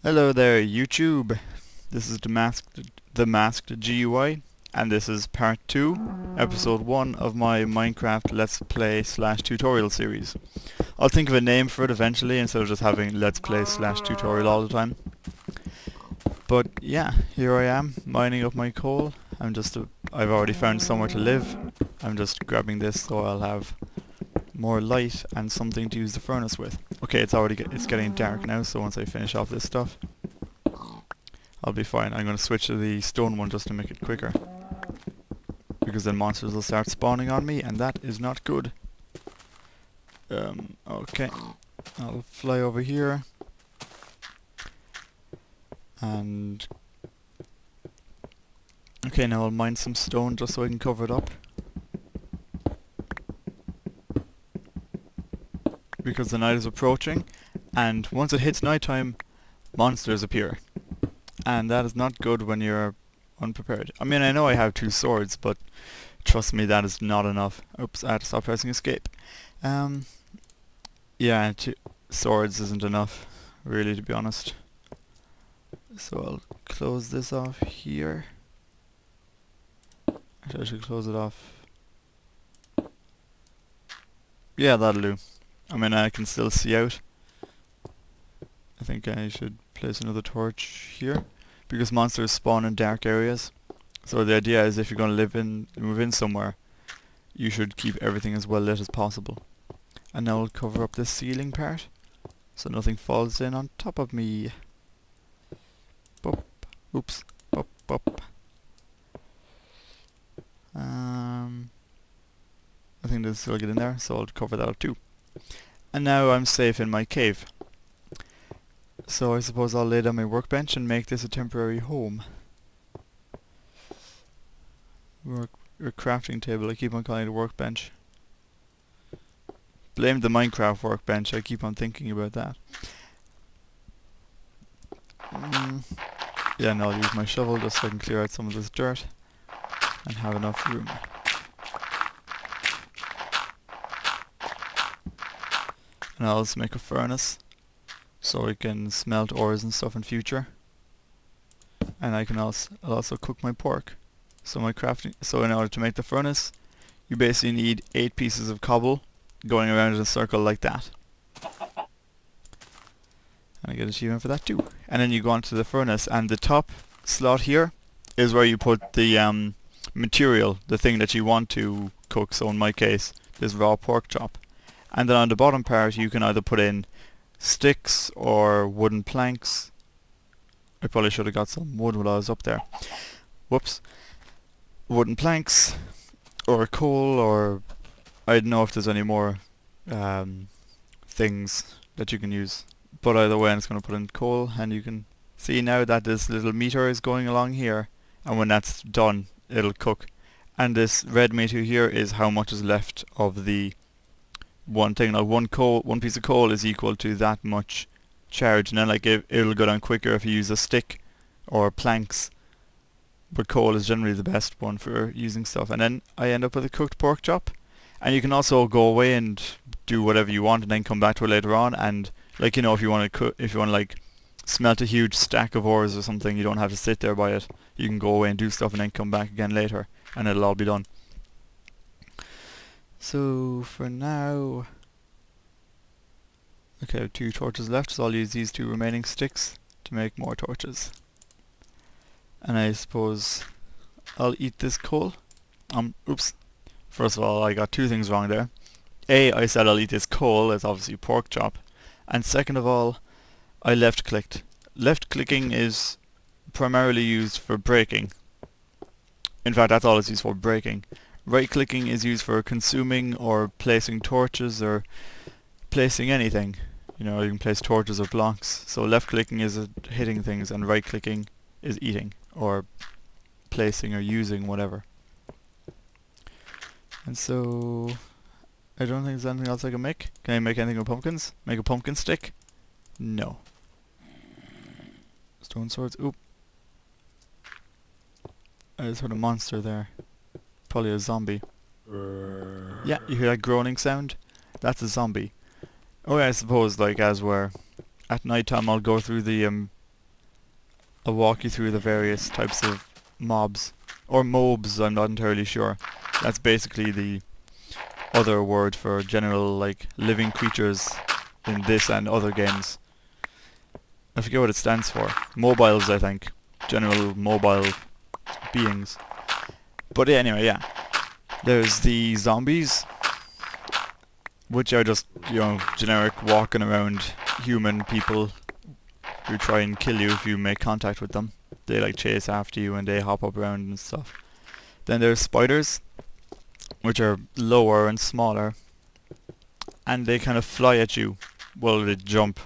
Hello there, YouTube. This is the Masked GUI, and this is part 2, episode 1 of my Minecraft Let's Play slash tutorial series. I'll think of a name for it eventually instead of just having Let's Play slash tutorial all the time. But yeah, here I am, mining up my coal. I've already found somewhere to live. I'm just grabbing this so I'll have more light and something to use the furnace with. Okay, it's getting dark now, so once I finish off this stuff, I'll be fine. I'm going to switch to the stone one just to make it quicker, because then monsters will start spawning on me, and that is not good. Okay, I'll fly over here, and okay, now I'll mine some stone just so I can cover it up, because the night is approaching, and once it hits nighttime, monsters appear. And that is not good when you're unprepared. I mean, I know I have 2 swords, but trust me, that is not enough. Oops, I had to stop pressing escape. Yeah, 2 swords isn't enough, really, to be honest. So I'll close this off here. Actually, I should close it off. Yeah, that'll do. I mean, I can still see out. I think I should place another torch here, because monsters spawn in dark areas. So the idea is if you're going to move in somewhere, you should keep everything as well lit as possible. And now I'll cover up this ceiling part, so nothing falls in on top of me. Bop. Oops. Bop, bop. I think there's still get in there, so I'll cover that up too. And now I'm safe in my cave. So I suppose I'll lay down my workbench and make this a temporary home. Or crafting table, I keep on calling it a workbench. Blame the Minecraft workbench, I keep on thinking about that. Yeah, and I'll use my shovel just so I can clear out some of this dirt and have enough room. And I'll also make a furnace so I can smelt ores and stuff in future. And I'll also cook my pork. So in order to make the furnace, you basically need 8 pieces of cobble going around in a circle like that. And I get an achievement for that too. And then you go onto the furnace, and the top slot here is where you put the material, the thing that you want to cook. So in my case, this raw pork chop. And then on the bottom part, you can either put in sticks or wooden planks. I probably should have got some wood while I was up there. Whoops. Wooden planks, or coal, or I don't know if there's any more things that you can use. But either way, I'm just going to put in coal, and you can see now that this little meter is going along here, and when that's done, it'll cook. And this red meter here is how much is left of the one thing. Like one piece of coal is equal to that much charge, and then like it'll go down quicker if you use a stick or planks. But coal is generally the best one for using stuff. And then I end up with a cooked pork chop. And you can also go away and do whatever you want, and then come back to it later on. And like, you know, if you want to like smelt a huge stack of ores or something, you don't have to sit there by it. You can go away and do stuff and then come back again later, and it'll all be done. So for now, okay, I have 2 torches left, so I'll use these 2 remaining sticks to make more torches. And I suppose I'll eat this coal. Oops. First of all, I got 2 things wrong there. A, I said I'll eat this coal, it's obviously pork chop. And second of all, I left-clicked. Left-clicking is primarily used for breaking. In fact, that's all it's used for, breaking. Right-clicking is used for consuming or placing torches or placing anything. You know, you can place torches or blocks. So left-clicking is hitting things, and right-clicking is eating or placing or using whatever. And so I don't think there's anything else I can make. Can I make anything with pumpkins? Make a pumpkin stick? No. Stone swords? Oop. I just heard a monster there. Probably a zombie. Yeah, you hear that groaning sound? That's a zombie. Oh yeah, I suppose like as we're at night time, I'll go through the I'll walk you through the various types of mobs. Or mobs, I'm not entirely sure. That's basically the other word for general, like, living creatures in this and other games. I forget what it stands for. Mobiles, I think. General mobile beings. But yeah, anyway, yeah. There's the zombies, which are just, generic walking around human people who try and kill you if you make contact with them. They like chase after you and they hop up around and stuff. Then there's spiders, which are lower and smaller, and they kind of fly at you. Well, they jump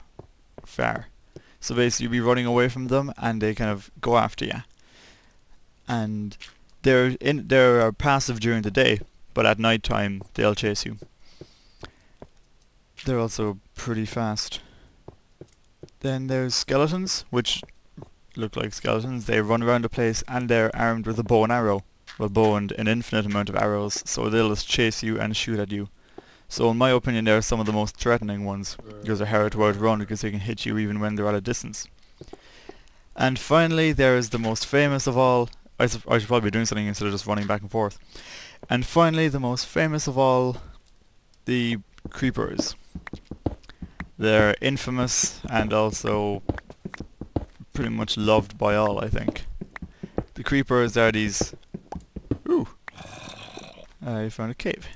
far. So basically, you'll be running away from them, and they kind of go after you. And they're passive during the day, but at night time they'll chase you. They're also pretty fast. Then there's skeletons, which look like skeletons. They run around the place, and they're armed with a bow and arrow. Well, bow and an infinite amount of arrows, so they'll just chase you and shoot at you. So in my opinion, they're some of the most threatening ones, because they're hard to outrun, because they can hit you even when they're at a distance. And finally, there is the most famous of all. I should probably be doing something instead of just running back and forth. And finally, the most famous of all, the creepers. They're infamous and also pretty much loved by all, I think. The creepers are these... Ooh! I found a cave.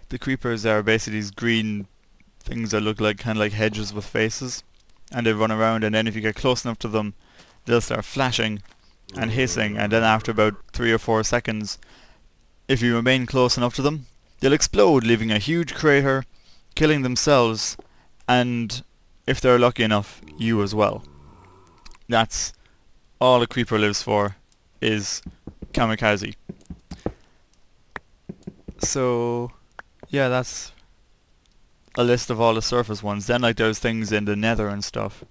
The creepers are basically these green things that look like kind of like hedges with faces. And they run around, and then if you get close enough to them, they'll start flashing and hissing, and then after about 3 or 4 seconds, if you remain close enough to them, they'll explode, leaving a huge crater, killing themselves, and if they're lucky enough, you as well. That's all a creeper lives for, is kamikaze. So yeah, that's a list of all the surface ones. Then like there's things in the nether and stuff.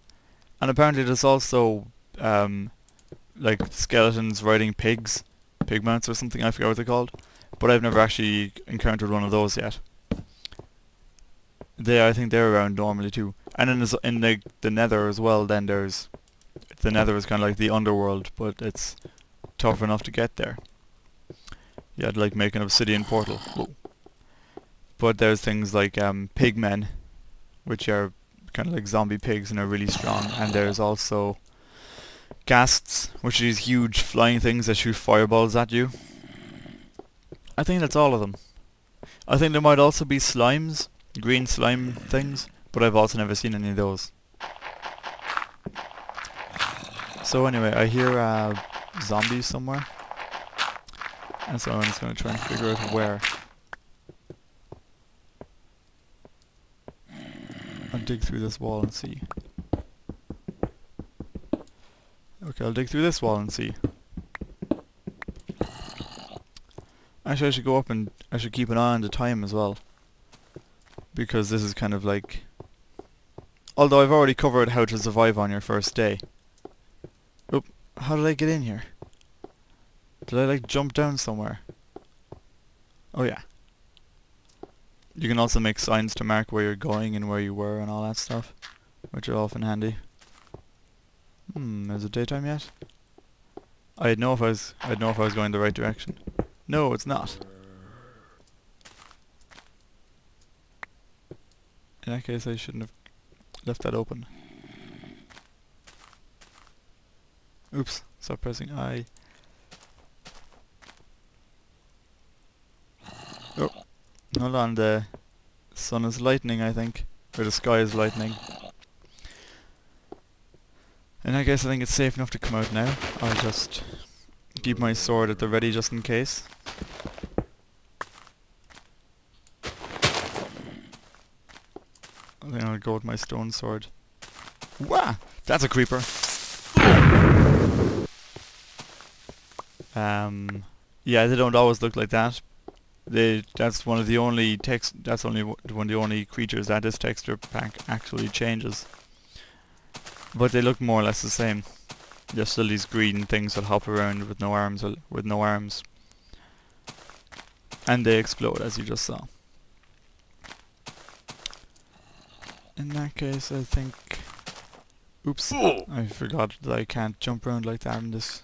And apparently there's also like skeletons riding pigs, pig mounts or something, I forget what they're called. But I've never actually encountered one of those yet. I think they're around normally too. And then in the nether as well, then there's... The nether is kind of like the underworld, but it's tough enough to get there. You had to like make an obsidian portal. Whoa. But there's things like pigmen, which are kind of like zombie pigs and are really strong. And there's also ghasts, which are these huge flying things that shoot fireballs at you. I think that's all of them. I think there might also be slimes, green slime things, but I've also never seen any of those. So anyway, I hear zombies somewhere, and so I'm just going to try and figure out where. I'll dig through this wall and see. Okay, I'll dig through this wall and see. Actually, I should go up and I should keep an eye on the time as well, because this is kind of like... Although I've already covered how to survive on your first day. Oop, how did I get in here? Did I like jump down somewhere? Oh yeah. You can also make signs to mark where you're going and where you were and all that stuff, which are often handy. Is it daytime yet? I'd know if I was going the right direction. No, it's not. In that case, I shouldn't have left that open. Oops, stop pressing I. Oh, hold on, the sun is lightening, I think. Or the sky is lightening. And I guess I think it's safe enough to come out now. I'll just keep my sword at the ready just in case. I think I'll go with my stone sword. Wah! That's a creeper! Yeah, they don't always look like that. That's one of the only one of the only creatures that this texture pack actually changes. But they look more or less the same. They're still these green things that hop around with no arms. And they explode, as you just saw. In that case, I think Oops, I forgot that I can't jump around like that in this.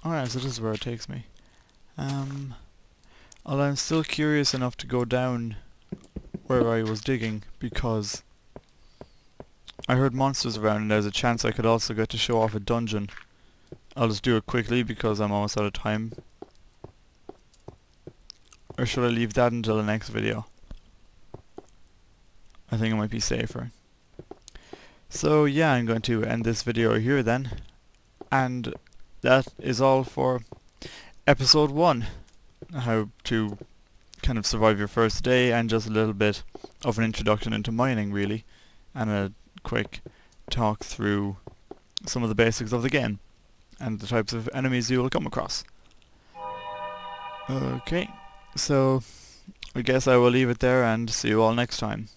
Alright, so this is where it takes me. Although I'm still curious enough to go down where I was digging, because I heard monsters around and there's a chance I could also get to show off a dungeon. I'll just do it quickly because I'm almost out of time. Or should I leave that until the next video? I think it might be safer. So yeah, I'm going to end this video here then. And that is all for episode 1. How to kind of survive your first day, and just a little bit of an introduction into mining really. And a quick talk through some of the basics of the game and the types of enemies you will come across. Okay, so I guess I will leave it there and see you all next time.